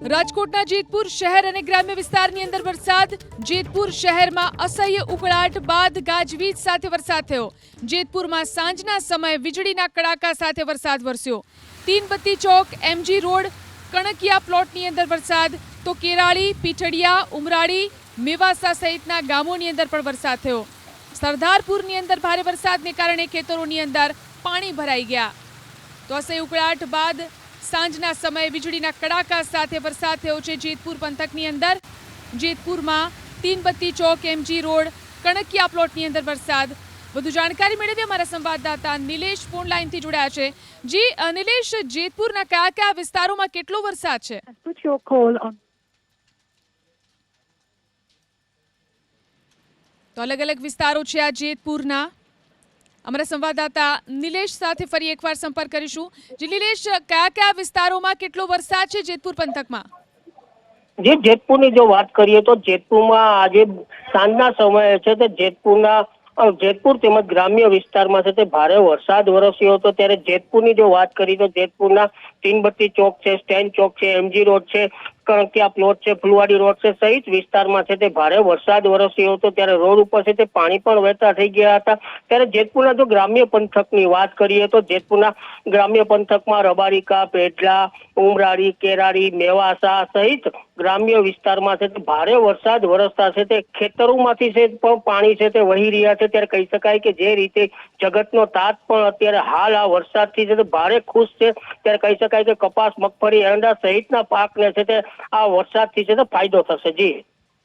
રાજકોટના જેતપુર શહેર અને ગ્રામ્ય વિસ્તારની અંદર વરસાદ। જેતપુર શહેરમાં અસહ્ય ઉકળાટ બાદ ગાજવીજ સાથે વરસાદ થયો। જેતપુરમાં સાંજના સમયે વીજળીના કડાકા સાથે વરસાદ વરસ્યો। તીનબત્તી ચોક, એમજી રોડ, કણકિયા પ્લોટની અંદર વરસાદ તો કેરાળી, પીઠડિયા, ઉમરાળી, મેવાસા સહિતના ગામોની અંદર પણ વરસાદ થયો। સરદારપુરની અંદર ભારે વરસાદને કારણે ખેતરોની અંદર પાણી ભરાઈ ગયા। તો અસહ્ય ઉકળાટ બાદ સાંજના સમયે વીજળીના કડાકા સાથે વરસાદ થયો છે જેતપુર પંથકની અંદર। જેતપુરમાં તીનબત્તી ચોક, એમજી રોડ, કણકિયા પ્લોટની અંદર વરસાદ। વધુ જાણકારી મેળવી અમારા સંવાદદાતા નિલેશ ફોન લાઈનથી જોડાયા છે। જી નિલેશ, જેતપુરના કયા કયા વિસ્તારોમાં કેટલો વરસાદ છે? તો અલગ અલગ વિસ્તારો છે આ જેતપુરના। અમારા સંવાદદાતા નિલેશ સાથે ફરી એકવાર સંપર્ક કરીશું। જી નિલેશ, કયા કયા વિસ્તારોમાં કેટલો વરસાદ છે જેતપુર પંથકમાં? જે જેતપુરની જો વાત કરીએ તો જેતપુરમાં આજે સાંજના સમયે છે તે જેતપુર તેમજ ગ્રામ્ય વિસ્તારમાં છે તે ભારે વરસાદ વરસ્યો હતો। ત્યારે જેતપુરની જો વાત કરીએ તો જેતપુરના તીનબત્તી ચોક છે, સ્ટેન્ડ ચોક છે, એમજી રોડ છે, કણકિયા પ્લોટ છે, ફુલવાડી રોડ છે સહિત વિસ્તારમાં છે તે ભારે વરસાદ વરસ્યો હતો। ત્યારે રોડ ઉપર છે તે પાણી પણ વહેતા થઈ ગયા હતા। ત્યારે જેતપુરના જો ગ્રામ્ય પંથકની વાત કરીએ તો જેતપુરના ગ્રામ્ય પંથકમાં રબારિકા, પેટલા, ઉમરાળી, કેરાળી, મેવાસા સહિત ગ્રામ્ય વિસ્તારમાં છે તે ભારે વરસાદ વરસતા છે તે ખેતરોમાંથી છે પાણી છે તે વહી રહ્યા છે। ત્યારે કહી શકાય કે જે રીતે જગતનો તાત પણ અત્યારે હાલ આ વરસાદથી છે તે ભારે ખુશ છે। ત્યારે કહી શકાય કે કપાસ, મગફળી, એરંડા સહિતના પાકને છે તે આ વરસાદથી છે તે ફાયદો થશે। જી